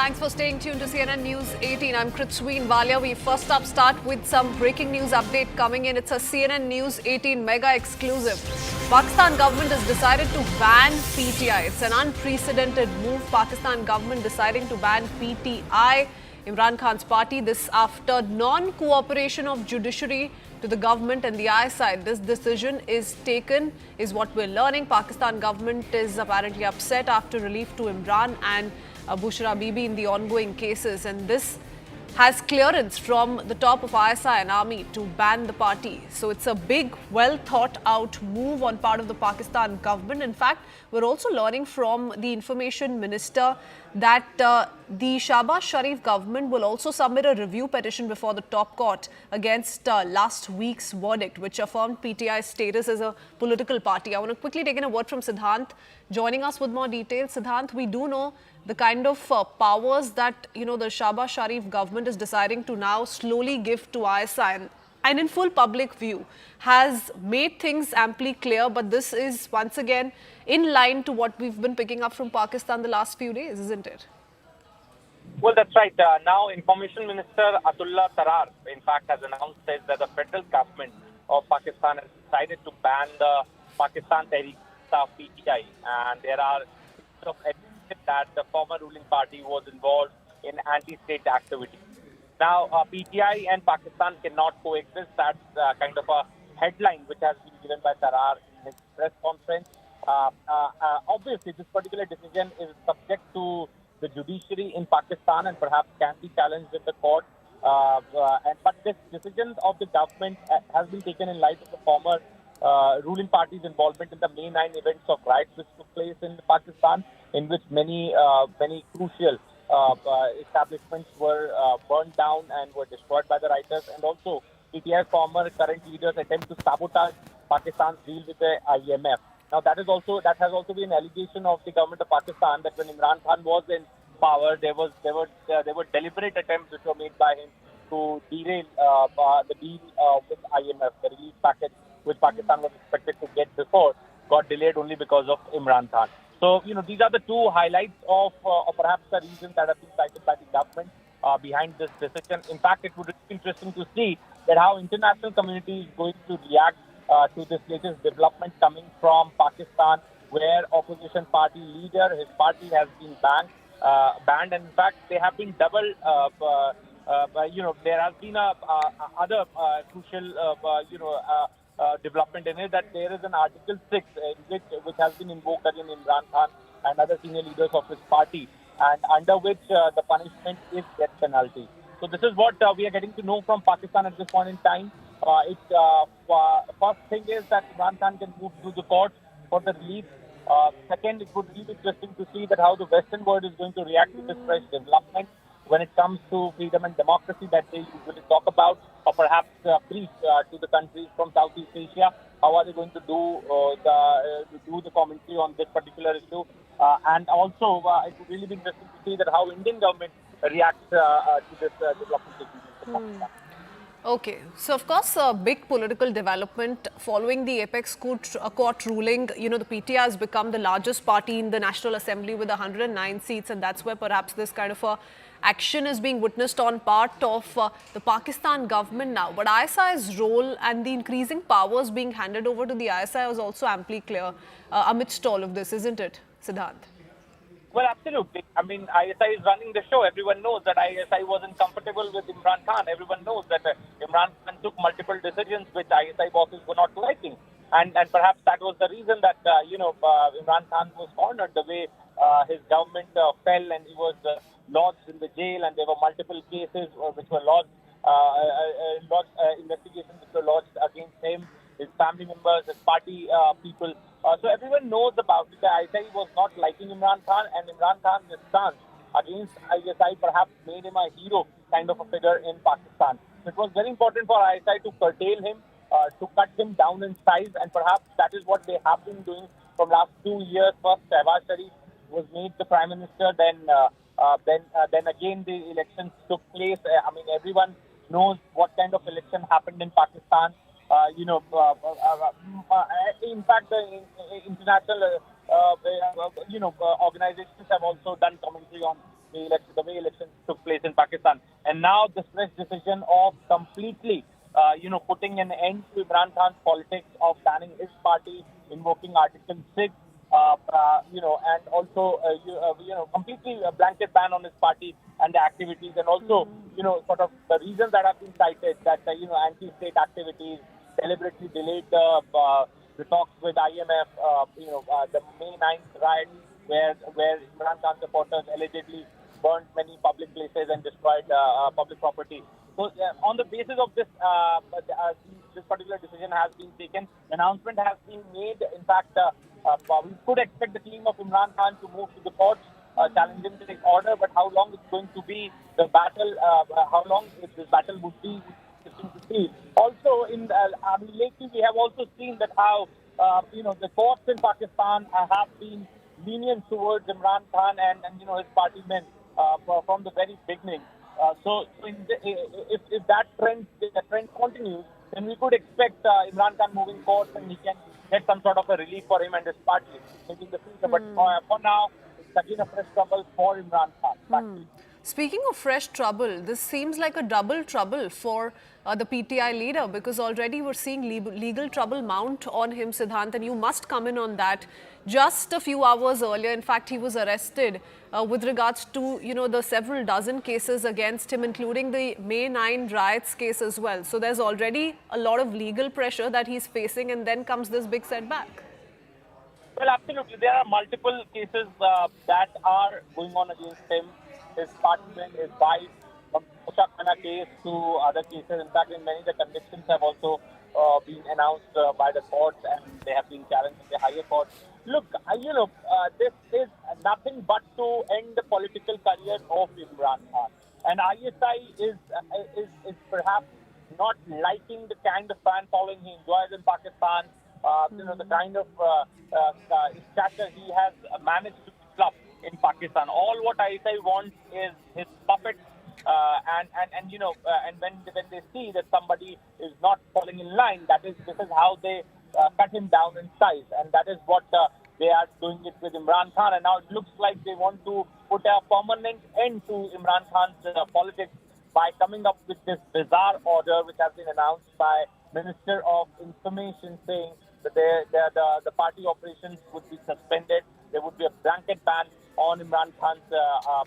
Thanks for staying tuned to CNN News 18. I'm Kritsween Walia. We first up start with some breaking news update coming in. It's a CNN News 18 mega exclusive. Pakistan government has decided to ban PTI. It's an unprecedented move. Pakistan government deciding to ban PTI, Imran Khan's party. This after non-cooperation of judiciary to the government and the ISI. This decision is taken, is what we're learning. Pakistan government is apparently upset after relief to Imran and Bushra Bibi in the ongoing cases, and this has clearance from the top of ISI and army to ban the party. So it's a big, well thought out move on part of the Pakistan government. In fact, we're also learning from the information minister that the Shahbaz Sharif government will also submit a review petition before the top court against last week's verdict, which affirmed PTI's status as a political party. I want to quickly take in a word from Siddhant, joining us with more details. Siddhant, we do know the kind of powers that, the Shahbaz Sharif government is deciding to now slowly give to ISI and in full public view has made things amply clear. But this is once again in line to what we've been picking up from Pakistan the last few days, isn't it? Well, that's right. Now, Information Minister Atullah Tarar, in fact, has announced that the federal government of Pakistan has decided to ban the Pakistan Tehreek-e-Insaf PTI, and there are of evidence that the former ruling party was involved in anti-state activity. Now, PTI and Pakistan cannot coexist. That's kind of a headline which has been given by Tarar in his press conference. Obviously, this particular decision is subject to the judiciary in Pakistan and perhaps can be challenged in the court. But this decision of the government has been taken in light of the former ruling party's involvement in the May 9 events of riots which took place in Pakistan, in which many crucial establishments were burned down and were destroyed by the rioters, and also PTI former current leaders attempt to sabotage Pakistan's deal with the IMF. Now that has also been an allegation of the government of Pakistan that when Imran Khan was in power, there were deliberate attempts which were made by him to derail the deal with IMF, the relief package which Pakistan was expected to get before, got delayed only because of Imran Khan. So, these are the two highlights of perhaps the reasons that have been cited by the government behind this decision. In fact, it would be interesting to see that how international community is going to react to this latest development coming from Pakistan, where opposition party leader, his party has been banned, and in fact, they have been double. There has been other crucial, development in it, that there is an Article 6 which has been invoked against Imran Khan and other senior leaders of his party, and under which the punishment is death penalty. So this is what we are getting to know from Pakistan at this point in time. First thing is that Imran Khan can move through the courts for the relief. Second, it would be interesting to see that how the Western world is going to react to this fresh development when it comes to freedom and democracy that they usually talk about, or perhaps preach to the countries from Southeast Asia. How are they going to do the commentary on this particular issue? And also, it would really be interesting to see that how Indian government reacts to this development taking place in Pakistan. Okay, so of course, a big political development following the apex court ruling. The PTI has become the largest party in the National Assembly with 109 seats, and that's where perhaps this kind of action is being witnessed on part of the Pakistan government now. But ISI's role and the increasing powers being handed over to the ISI was also amply clear amidst all of this, isn't it, Siddhant? Well, absolutely. I mean, ISI is running the show. Everyone knows that ISI wasn't comfortable with Imran Khan. Everyone knows that Imran Khan took multiple decisions which ISI bosses were not liking. And perhaps that was the reason that, Imran Khan was cornered the way his government fell, and he was lodged in the jail, and there were multiple cases which were lodged, investigations which were lodged against him, his family members, his party people. So everyone knows about it. The ISI was not liking Imran Khan, and Imran Khan's stance against ISI perhaps made him a hero kind of a figure in Pakistan. So it was very important for ISI to curtail him, to cut him down in size, and perhaps that is what they have been doing from last 2 years. First, Shahbaz Sharif was made the Prime Minister, then again the elections took place. Everyone knows what kind of election happened in Pakistan. In fact, the international organizations have also done commentary on the way elections took place in Pakistan. And now this fresh decision of completely, putting an end to Imran Khan's politics of banning his party, invoking Article 6, and also, completely a blanket ban on his party and the activities, and also, sort of the reasons that have been cited that, anti-state activities, deliberately delayed the talks with IMF, the May 9th riots, where Imran Khan supporters allegedly burned many public places and destroyed public property. So, on the basis of this, this particular decision has been taken. The announcement has been made. In fact, we could expect the team of Imran Khan to move to the courts, challenging the order. But how long it's going to be the battle? How long this battle would be? Interesting to see. Also, lately we have also seen that how the courts in Pakistan have been lenient towards Imran Khan and his party men from the very beginning. If that trend continues, then we could expect Imran Khan moving forward and he can get some sort of a relief for him and his party maybe in the future. But for now, it's again a fresh trouble for Imran Khan. Speaking of fresh trouble, this seems like a double trouble for the PTI leader, because already we're seeing legal trouble mount on him, Siddhant, and you must come in on that. Just a few hours earlier, in fact, he was arrested with regards to, the several dozen cases against him, including the May 9 riots case as well. So there's already a lot of legal pressure that he's facing, and then comes this big setback. Well, absolutely. There are multiple cases that are going on against him. His partymen, his wife, from the case to other cases. In fact, in many the convictions have also been announced by the courts, and they have been challenged in the higher courts. Look, this is nothing but to end the political career of Imran Khan. And ISI is perhaps not liking the kind of fan following he enjoys in Pakistan. The kind of stature he has managed to develop in Pakistan. All what ISI wants is his puppets, and when they see that somebody is not falling in line, this is how they cut him down in size, and that is what they are doing it with Imran Khan. And now it looks like they want to put a permanent end to Imran Khan's politics by coming up with this bizarre order, which has been announced by Minister of Information, saying that the party operations would be suspended. There would be a blanket ban on Imran Khan's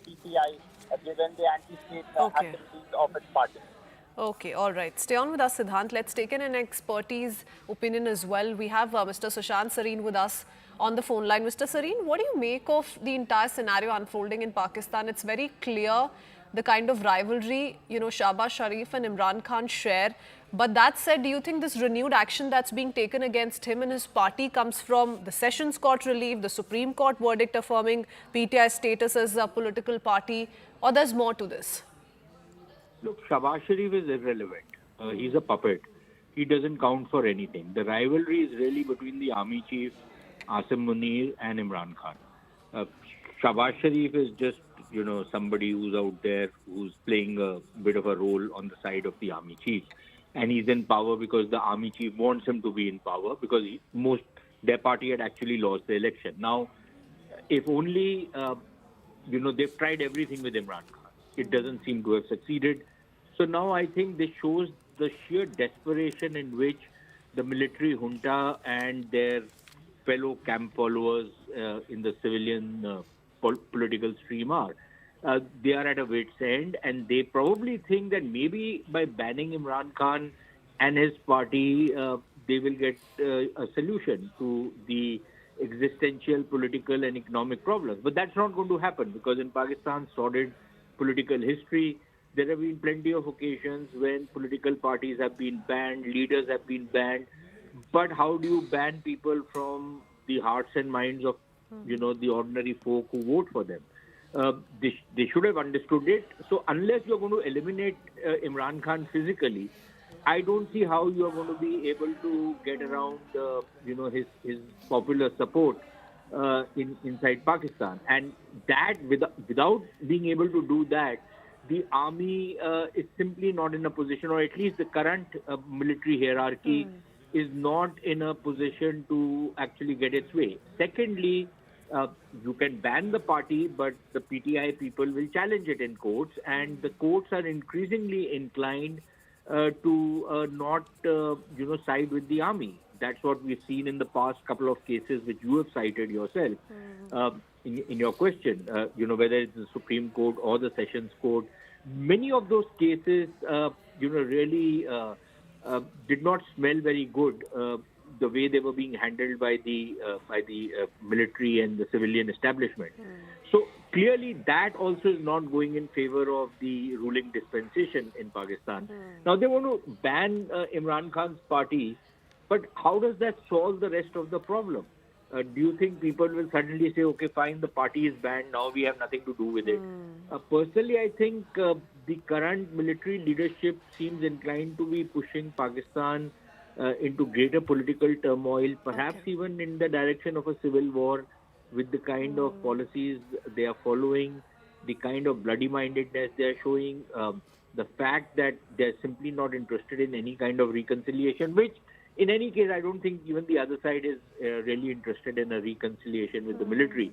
PTI, given the anti-state activities of its party. Okay, all right. Stay on with us, Siddhant. Let's take in an expertise opinion as well. We have Mr. Sushant Sareen with us on the phone line. Mr. Sareen, what do you make of the entire scenario unfolding in Pakistan? It's very clear the kind of rivalry, Shahbaz Sharif and Imran Khan share. But that said, do you think this renewed action that's being taken against him and his party comes from the Sessions Court relief, the Supreme Court verdict affirming PTI status as a political party, or there's more to this? Look, Shahbaz Sharif is irrelevant. He's a puppet. He doesn't count for anything. The rivalry is really between the army chief, Asim Munir, and Imran Khan. Shahbaz Sharif is just, somebody who's out there, who's playing a bit of a role on the side of the army chief. And he's in power because the army chief wants him to be in power, because their party had actually lost the election. Now, if only, they've tried everything with Imran Khan. It doesn't seem to have succeeded. So now I think this shows the sheer desperation in which the military junta and their fellow camp followers in the civilian political stream are. They are at a wit's end, and they probably think that maybe by banning Imran Khan and his party, they will get a solution to the existential political and economic problems. But that's not going to happen, because in Pakistan's sordid political history, there have been plenty of occasions when political parties have been banned, leaders have been banned. But how do you ban people from the hearts and minds of, the ordinary folk who vote for them? They should have understood it. So unless you're going to eliminate Imran Khan physically, I don't see how you are going to be able to get around, his popular support inside Pakistan. And that, without being able to do that, the army is simply not in a position, or at least the current military hierarchy is not in a position to actually get its way. Secondly, you can ban the party, but the PTI people will challenge it in courts, and the courts are increasingly inclined to not, side with the army. That's what we've seen in the past couple of cases, which you have cited yourself in your question. Whether it's the Supreme Court or the Sessions Court, many of those cases, really did not smell very good. The way they were being handled by the military and the civilian establishment. So clearly that also is not going in favor of the ruling dispensation in Pakistan. Now they want to ban Imran Khan's party, but how does that solve the rest of the problem? Do you think people will suddenly say, okay, fine, the party is banned, now we have nothing to do with it? Personally, I think the current military leadership seems inclined to be pushing Pakistan into greater political turmoil, perhaps even in the direction of a civil war, with the kind of policies they are following, the kind of bloody-mindedness they are showing, the fact that they're simply not interested in any kind of reconciliation, which in any case, I don't think even the other side is really interested in a reconciliation with the military.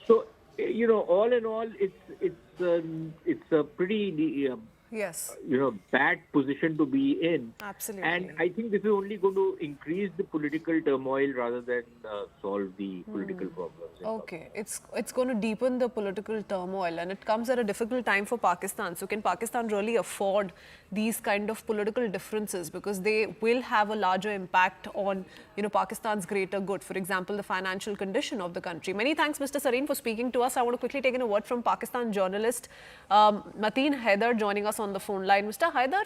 So, all in all, it's a pretty bad position to be in. Absolutely. And I think this is only going to increase the political turmoil rather than solve the political problems. Okay, it's going to deepen the political turmoil, and it comes at a difficult time for Pakistan. So can Pakistan really afford these kind of political differences, because they will have a larger impact on Pakistan's greater good? For example, the financial condition of the country. Many thanks, Mr. Sareen, for speaking to us. I want to quickly take in a word from Pakistan journalist Mateen Haider joining us on the phone line. Mr. Haider,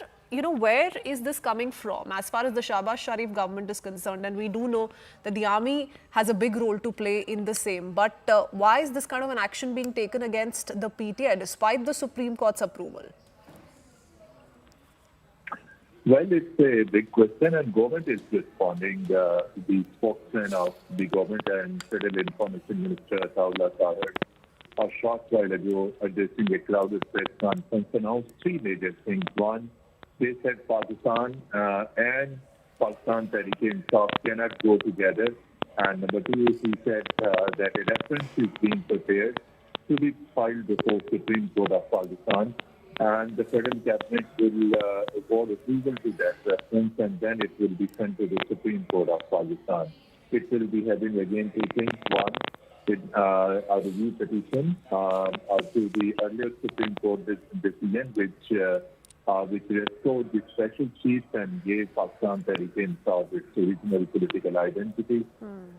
where is this coming from as far as the Shahbaz Sharif government is concerned? And we do know that the army has a big role to play in the same. But why is this kind of an action being taken against the PTI despite the Supreme Court's approval? Well, it's a big question, and government is responding. The spokesman of the government and Federal Information Minister Ataullah Tahir, a short while ago, addressing a crowded press conference, announced three major things. One, they said Pakistan and Pakistan Tehreek-e-Insaf cannot go together. And number two, he said that a reference is being prepared to be filed before Supreme Court of Pakistan. And the federal cabinet will award approval to that reference, and then it will be sent to the Supreme Court of Pakistan. It will be having again two things. One, a review petition to the earlier Supreme Court decision, which restored the special chief and gave Pakistan Tehreek-e-Insaf its original political identity.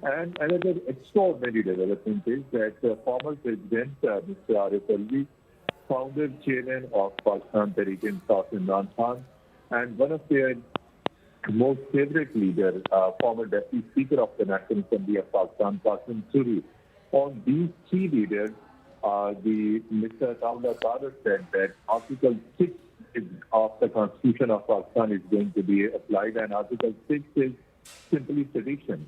And another extraordinary development is that former President Mr. Arif Alvi, founder chairman of Pakistan Tehreek-e-Insaf, Imran Khan, and one of their most favorite leaders, former Deputy Speaker of the National Assembly of Pakistan, Qasim Suri. On these three leaders, Mr. Ataullah Tahir said that Article 6 of the Constitution of Pakistan is going to be applied, and Article 6 is simply sedition.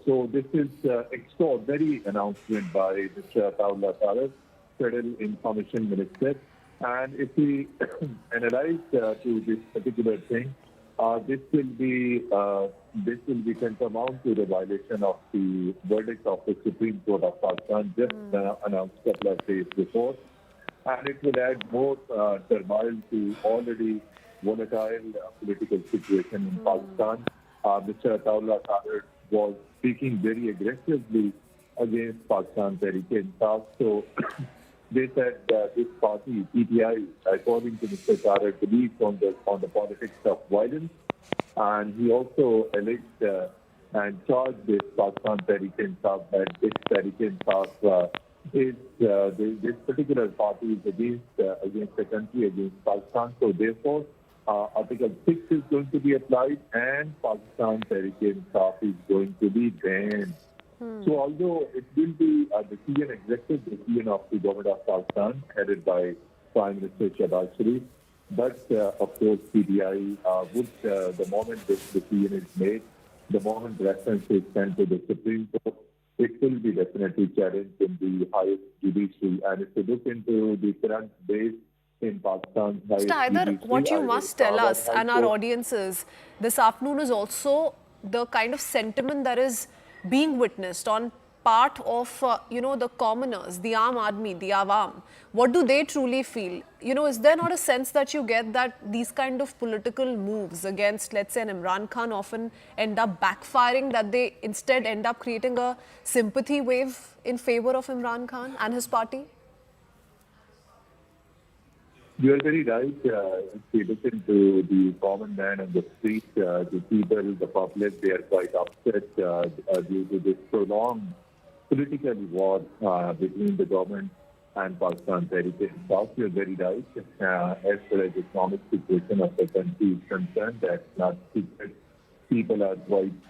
So this is extraordinary announcement by Mr. Ataullah Tahir, Federal Information Minister. And if we analyze to this particular thing, this will be tantamount to the violation of the verdict of the Supreme Court of Pakistan, just announced a couple of days before. And it will add more turmoil to already volatile political situation in Pakistan. Mr. Ataullah Tahir was speaking very aggressively against Pakistan Tehreek-e-Insaf. So they said this party, PTI, according to Mr. Tahir, believes on the politics of violence. And he also alleged and charged this Pakistan Tehreek-e-Insaf that this Tehreek-e-Insaf this particular party is against the country, against Pakistan. So therefore, Article 6 is going to be applied, and Pakistan Tehreek-e-Insaf is going to be banned. So although it will be a decision, executive decision of the government of Pakistan, headed by Prime Minister Shahbaz Sharif, but of course PTI would, the moment this decision is made, the moment reference is sent to the Supreme Court, it will be definitely challenged in the highest judiciary. And if you look into the current base in Pakistan, Mr. Haider, what you must tell us and our audiences this afternoon is also the kind of sentiment that is being witnessed on part of, the commoners, the Aam Aadmi, the Awam, what do they truly feel? Is there not a sense that you get that these kind of political moves against, let's say, an Imran Khan often end up backfiring, that they instead end up creating a sympathy wave in favor of Imran Khan and his party? You are very right. If we listen to the common man on the street, the people, the public, they are quite upset due to this prolonged political war between the government and Pakistan Tehreek South. You are very right. As far as the economic situation of the country is concerned, that's not secret. People are quite,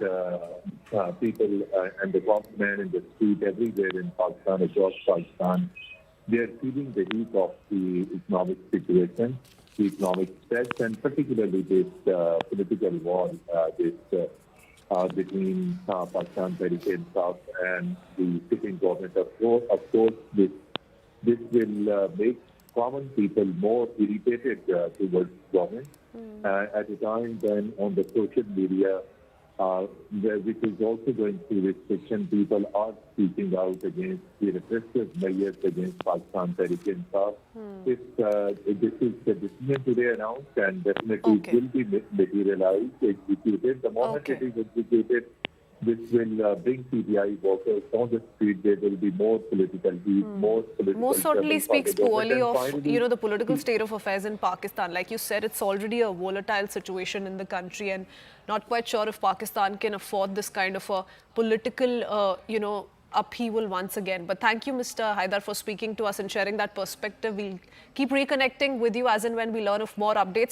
and the common man in the street everywhere in Pakistan, across Pakistan, they are feeling the heat of the economic situation, the economic stress, and particularly this political war between Pakistan Tehreek South and the sitting government. Of course, this will make common people more irritated towards government at a time when on the social media, which is also going through restriction, people are speaking out against the repressive measures against Pakistan Tehreek South. This is the decision today announced, and definitely it will be materialized, executed. The moment it is executed, this will bring PTI workers on the street. There will be more political heat, more political... Most certainly speaks poorly of, finally, the political state of affairs in Pakistan. Like you said, it's already a volatile situation in the country, and not quite sure if Pakistan can afford this kind of a political, upheaval once again. But thank you, Mr. Haidar, for speaking to us and sharing that perspective. We'll keep reconnecting with you as and when we learn of more updates.